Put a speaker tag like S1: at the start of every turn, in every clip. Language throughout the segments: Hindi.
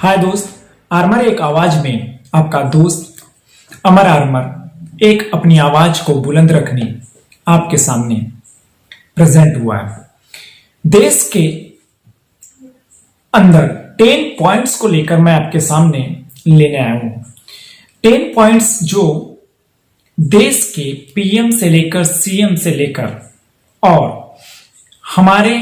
S1: हाय दोस्त, आर्मर एक आवाज में आपका दोस्त अमर आर्मर एक अपनी आवाज को बुलंद रखने आपके सामने प्रेजेंट हुआ है। देश के अंदर 10 पॉइंट्स को लेकर मैं आपके सामने लेने आया हूं। 10 पॉइंट्स जो देश के पीएम से लेकर सीएम से लेकर और हमारे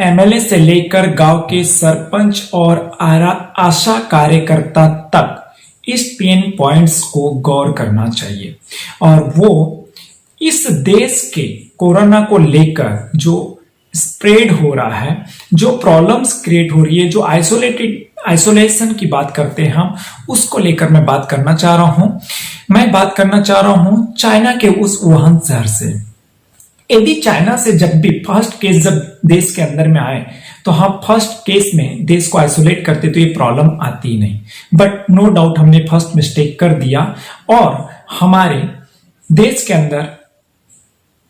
S1: एमएलए से लेकर गांव के सरपंच और आशा कार्यकर्ता तक इस 10 पॉइंट्स को गौर करना चाहिए। और वो इस देश के कोरोना को लेकर जो स्प्रेड हो रहा है, जो प्रॉब्लम्स क्रिएट हो रही है, जो आइसोलेशन की बात करते हैं हम, उसको लेकर मैं बात करना चाह रहा हूं। मैं बात करना चाह रहा हूं चाइना के उस वुहान शहर से। यदि चाइना से जब भी फर्स्ट केस जब देश के अंदर में आए तो हम फर्स्ट केस में देश को आइसोलेट करते तो ये प्रॉब्लम आती ही नहीं। बट नो डाउट हमने फर्स्ट मिस्टेक कर दिया और हमारे देश के अंदर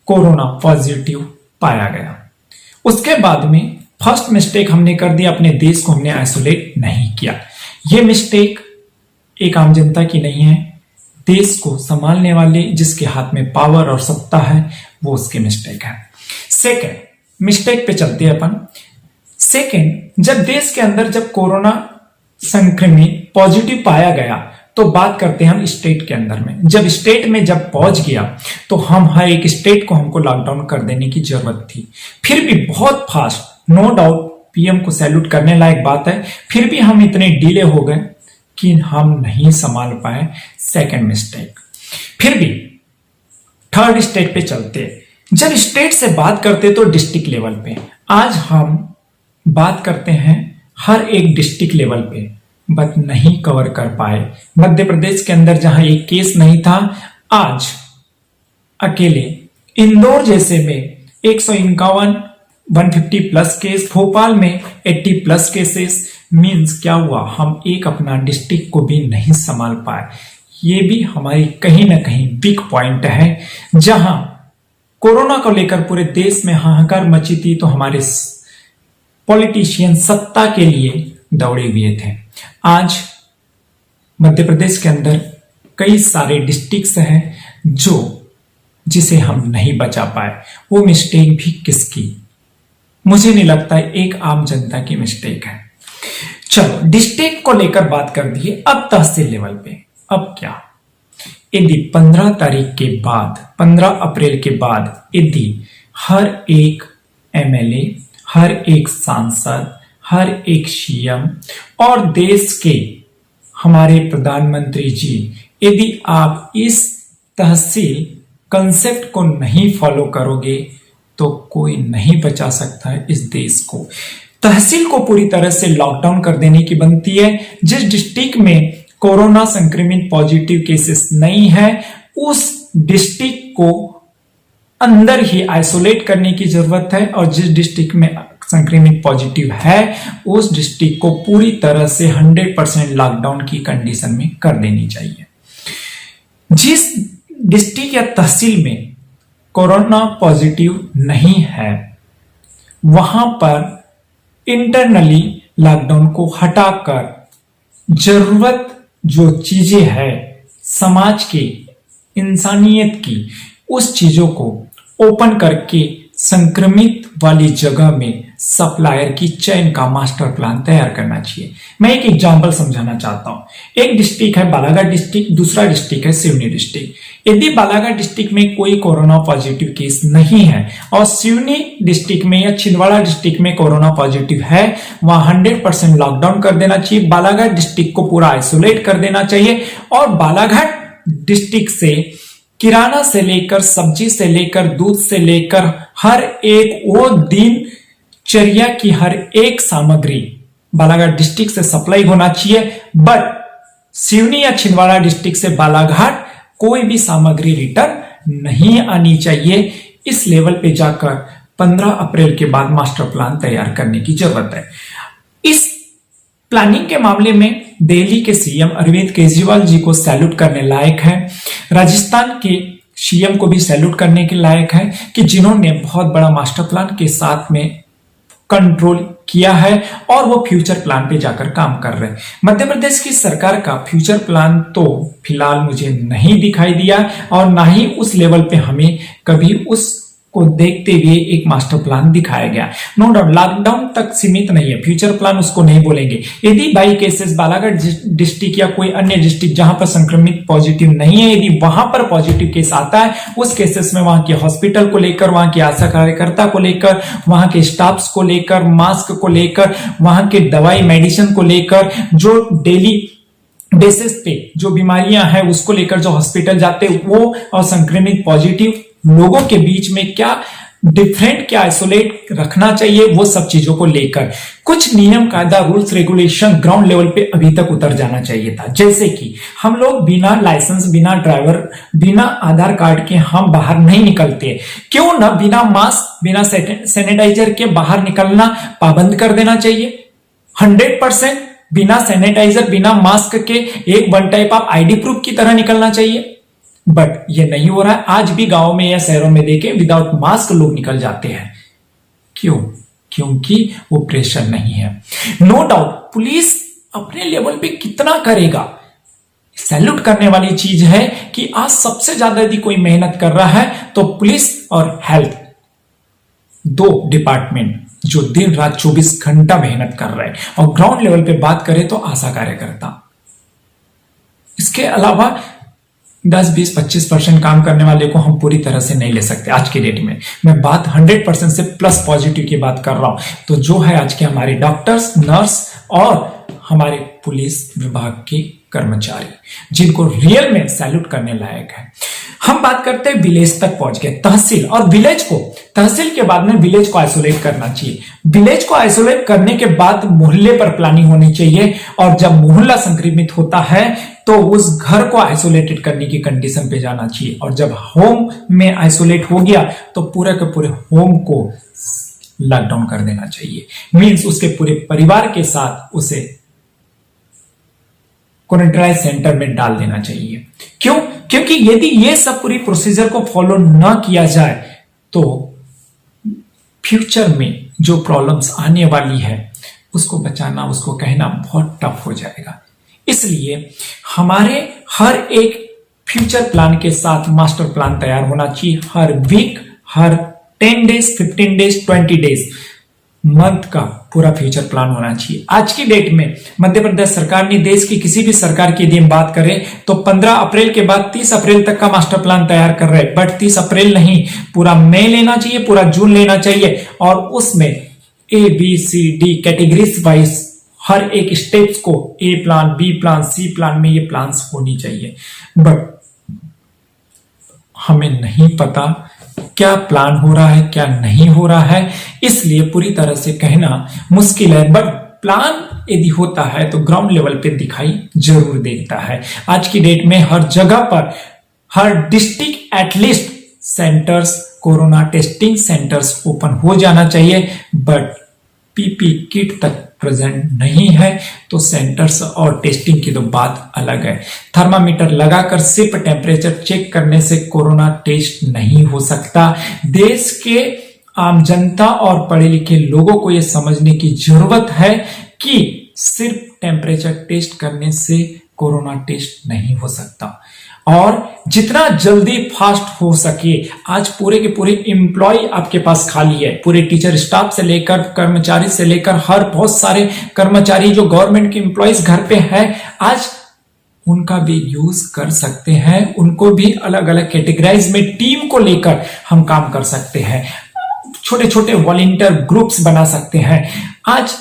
S1: कोरोना पॉजिटिव पाया गया। उसके बाद में फर्स्ट मिस्टेक हमने कर दिया, अपने देश को हमने आइसोलेट नहीं किया। यह मिस्टेक एक आम जनता की नहीं है, देश को संभालने वाले जिसके हाथ में पावर और सत्ता है वो उसकी मिस्टेक है। सेकंड मिस्टेक पे चलते हैं अपन। सेकंड, जब देश के अंदर जब कोरोना संक्रमित पॉजिटिव पाया गया तो बात करते हैं हम स्टेट के अंदर में। जब स्टेट में जब पहुंच गया तो हम हर एक स्टेट को हमको लॉकडाउन कर देने की जरूरत थी। फिर भी बहुत फास्ट, नो डाउट पीएम को सैल्यूट करने लायक बात है, फिर भी हम इतने डिले हो गए कि हम नहीं संभाल पाए। Second mistake. फिर भी थर्ड स्टेट पे चलते। जब स्टेट से बात करते तो डिस्ट्रिक्ट लेवल पे, आज हम बात करते हैं हर एक डिस्ट्रिक्ट लेवल पे, बट नहीं कवर कर पाए। मध्य प्रदेश के अंदर जहां एक केस नहीं था, आज अकेले इंदौर जैसे में 151 150 प्लस केस, भोपाल में 80 प्लस केसेस। मींस क्या हुआ, हम एक अपना डिस्ट्रिक्ट को भी नहीं संभाल पाए। ये भी हमारी कहीं ना कहीं वीक पॉइंट है। जहां कोरोना को लेकर पूरे देश में हाहाकार मची थी तो हमारे पॉलिटिशियन सत्ता के लिए दौड़े हुए थे। आज मध्य प्रदेश के अंदर कई सारे डिस्ट्रिक्ट्स हैं जिसे हम नहीं बचा पाए। वो मिस्टेक भी किसकी? मुझे नहीं लगता, एक आम जनता की मिस्टेक है। चलो डिस्ट्रिक्ट को लेकर बात कर दिए, अब तहसील लेवल पे। अब क्या, यदि 15 तारीख के बाद, 15 अप्रैल के बाद यदि हर एक एमएलए, हर एक सांसद, हर एक सीएम और देश के हमारे प्रधानमंत्री जी, यदि आप इस तहसील कंसेप्ट को नहीं फॉलो करोगे तो कोई नहीं बचा सकता है इस देश को। तहसील को पूरी तरह से लॉकडाउन कर देने की बनती है। जिस डिस्ट्रिक्ट में कोरोना संक्रमित पॉजिटिव केसेस नहीं है उस डिस्ट्रिक्ट को अंदर ही आइसोलेट करने की जरूरत है, और जिस डिस्ट्रिक्ट में संक्रमित पॉजिटिव है उस डिस्ट्रिक्ट को पूरी तरह से 100% लॉकडाउन की कंडीशन में कर देनी चाहिए। जिस डिस्ट्रिक्ट या तहसील में कोरोना पॉजिटिव नहीं है वहां पर इंटरनली लॉकडाउन को हटाकर जरूरत जो चीजें है समाज की, इंसानियत की, उस चीजों को ओपन करके संक्रमित वाली जगह में सप्लायर की चेन का मास्टर प्लान तैयार करना चाहिए। मैं एक एग्जांपल समझाना चाहता हूं। एक डिस्ट्रिक्ट है बालाघाट डिस्ट्रिक्ट, दूसरा डिस्ट्रिक्ट है सिवनी डिस्ट्रिक्ट। यदि बालाघाट डिस्ट्रिक्ट में कोई कोरोना पॉजिटिव केस नहीं है और सिवनी डिस्ट्रिक्ट में या छिंदवाड़ा डिस्ट्रिक्ट में कोरोना पॉजिटिव है, वहां 100% लॉकडाउन कर देना चाहिए। बालाघाट डिस्ट्रिक्ट को पूरा आइसोलेट कर देना चाहिए और बालाघाट डिस्ट्रिक्ट से किराना से लेकर, सब्जी से लेकर, दूध से लेकर हर एक वो दिनचर्या की हर एक सामग्री बालाघाट डिस्ट्रिक्ट से सप्लाई होना चाहिए। बट सिवनी या छिंदवाड़ा डिस्ट्रिक्ट से बालाघाट कोई भी सामग्री रिटर्न नहीं आनी चाहिए। इस लेवल पे जाकर 15 अप्रैल के बाद मास्टर प्लान तैयार करने की जरूरत है। इस प्लानिंग के मामले में दिल्ली के सीएम अरविंद केजरीवाल जी को सैल्यूट करने लायक है। राजस्थान के सीएम को भी सैल्यूट करने के लायक है कि जिन्होंने बहुत बड़ा मास्टर प्लान के साथ में कंट्रोल किया है और वो फ्यूचर प्लान पे जाकर काम कर रहे हैं। मध्य प्रदेश की सरकार का फ्यूचर प्लान तो फिलहाल मुझे नहीं दिखाई दिया और ना ही उस लेवल पे हमें कभी उस को देखते हुए एक मास्टर प्लान दिखाया गया। नो डाउट लॉकडाउन तक सीमित नहीं है, फ्यूचर प्लान उसको नहीं बोलेंगे। यदि बाई केसेस बालाघाट डिस्ट्रिक्ट या कोई अन्य डिस्ट्रिक्ट जहां पर संक्रमित पॉजिटिव नहीं है, यदि वहां पर पॉजिटिव केस आता है, उस केसेस में वहां के हॉस्पिटल को लेकर, वहां के आशा कार्यकर्ता को लेकर, वहां के स्टाफ्स को लेकर, मास्क को लेकर, वहां के दवाई मेडिसिन को लेकर, जो डेली बेसिस पे जो बीमारियां हैं उसको लेकर जो हॉस्पिटल जाते वो और संक्रमित पॉजिटिव लोगों के बीच में क्या डिफरेंट, क्या आइसोलेट रखना चाहिए, वो सब चीजों को लेकर कुछ नियम कायदा रूल्स रेगुलेशन ग्राउंड लेवल पे अभी तक उतर जाना चाहिए था। जैसे कि हम लोग बिना लाइसेंस, बिना ड्राइवर, बिना आधार कार्ड के हम बाहर नहीं निकलते, क्यों ना बिना मास्क, बिना सैनिटाइजर के बाहर निकलना पाबंद कर देना चाहिए। 100% बिना सैनिटाइजर, बिना मास्क के एक one type of ID proof की तरह निकलना चाहिए। बट ये नहीं हो रहा है। आज भी गांव में या शहरों में देखें विदाउट मास्क लोग निकल जाते हैं। क्यों? क्योंकि वो प्रेशर नहीं है। नो डाउट पुलिस अपने लेवल पे कितना करेगा, सैल्यूट करने वाली चीज है कि आज सबसे ज्यादा यदि कोई मेहनत कर रहा है तो पुलिस और हेल्थ, दो डिपार्टमेंट जो दिन रात 24 घंटा मेहनत कर रहे हैं। और ग्राउंड लेवल पे बात करें तो आशा कार्यकर्ता, इसके अलावा 10, 20, 25% काम करने वाले को हम पूरी तरह से नहीं ले सकते आज के डेट में। मैं बात 100% से प्लस पॉजिटिव की बात कर रहा हूं। तो जो है आज के हमारे डॉक्टर्स, नर्स और हमारे पुलिस विभाग के कर्मचारी, जिनको रियल में सैल्यूट करने लायक है। हम बात करते हैं विलेज तक पहुंच गए, तहसील और विलेज को, तहसील के बाद में विलेज को आइसोलेट करना चाहिए। विलेज को आइसोलेट करने के बाद मोहल्ले पर प्लानिंग होनी चाहिए और जब मोहल्ला संक्रमित होता है तो उस घर को आइसोलेटेड करने की कंडीशन पे जाना चाहिए। और जब होम में आइसोलेट हो गया तो पूरे के पूरे होम को लॉकडाउन कर देना चाहिए। मींस उसके पूरे परिवार के साथ उसे क्वारंटाइन सेंटर में डाल देना चाहिए। क्यों? क्योंकि यदि ये सब पूरी प्रोसीजर को फॉलो न किया जाए तो फ्यूचर में जो प्रॉब्लम्स आने वाली है उसको बचाना, उसको कहना बहुत टफ हो जाएगा। इसलिए हमारे हर एक फ्यूचर प्लान के साथ मास्टर प्लान तैयार होना चाहिए। हर वीक, हर 10 डेज, 15 डेज, 20 डेज, मंथ का पूरा फ्यूचर प्लान होना चाहिए। आज की डेट में मध्य प्रदेश सरकार ने, देश की किसी भी सरकार की यदि हम बात करें तो 15 अप्रैल के बाद 30 अप्रैल तक का मास्टर प्लान तैयार कर रहे हैं। बट 30 अप्रैल नहीं, पूरा मई लेना चाहिए, पूरा जून लेना चाहिए और उसमें ABCD कैटेगरीज वाइज हर एक स्टेप्स को ए प्लान, बी प्लान, सी प्लान में ये प्लान्स होनी चाहिए। बट हमें नहीं पता क्या प्लान हो रहा है, क्या नहीं हो रहा है, इसलिए पूरी तरह से कहना मुश्किल है। बट प्लान यदि होता है तो ग्राउंड लेवल पे दिखाई जरूर देता है। आज की डेट में हर जगह पर, हर district at least centres, corona testing centres open हो जाना चाहिए। बट PP किट तक प्रेजेंट नहीं है तो सेंटर्स और टेस्टिंग की तो बात अलग है। थर्मामीटर लगाकर सिर्फ टेम्परेचर चेक करने से कोरोना टेस्ट नहीं हो सकता। देश के आम जनता और पढ़े लिखे लोगों को यह समझने की जरूरत है कि सिर्फ टेम्परेचर टेस्ट करने से कोरोना टेस्ट नहीं हो सकता। और जितना जल्दी फास्ट हो सके, आज पूरे के पूरे एम्प्लॉय आपके पास खाली है, पूरे टीचर स्टाफ से लेकर कर्मचारी से लेकर हर बहुत सारे कर्मचारी जो गवर्नमेंट के एम्प्लॉयज घर पे है, आज उनका भी यूज कर सकते हैं। उनको भी अलग अलग कैटेगराइज में टीम को लेकर हम काम कर सकते हैं, छोटे छोटे वॉलंटियर ग्रुप्स बना सकते हैं। आज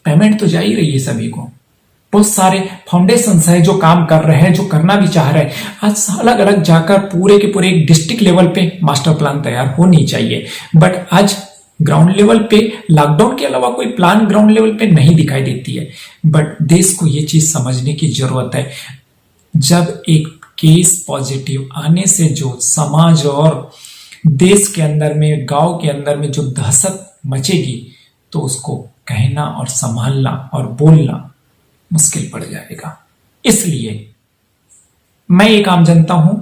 S1: पेमेंट तो जा ही रही है सभी को, बहुत सारे फाउंडेशंस है जो काम कर रहे हैं, जो करना भी चाह रहे हैं। आज अलग अलग जाकर पूरे के पूरे एक डिस्ट्रिक्ट लेवल पे मास्टर प्लान तैयार होनी चाहिए। बट आज ग्राउंड लेवल पे लॉकडाउन के अलावा कोई प्लान ग्राउंड लेवल पे नहीं दिखाई देती है। बट देश को ये चीज समझने की जरूरत है, जब एक केस पॉजिटिव आने से जो समाज और देश के अंदर में, गांव के अंदर में जो दहशत मचेगी तो उसको कहना और संभालना और बोलना मुश्किल पड़ जाएगा। इसलिए मैं एक आम जनता हूं,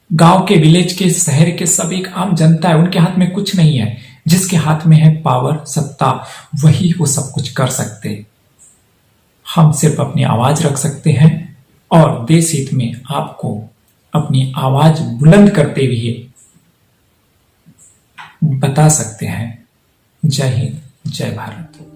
S1: गांव के, विलेज के, शहर के सब एक आम जनता है, उनके हाथ में कुछ नहीं है। जिसके हाथ में है पावर, सत्ता, वही वो सब कुछ कर सकते। हम सिर्फ अपनी आवाज रख सकते हैं और देश हित में आपको अपनी आवाज बुलंद करते हुए बता सकते हैं। जय हिंद, जय भारत।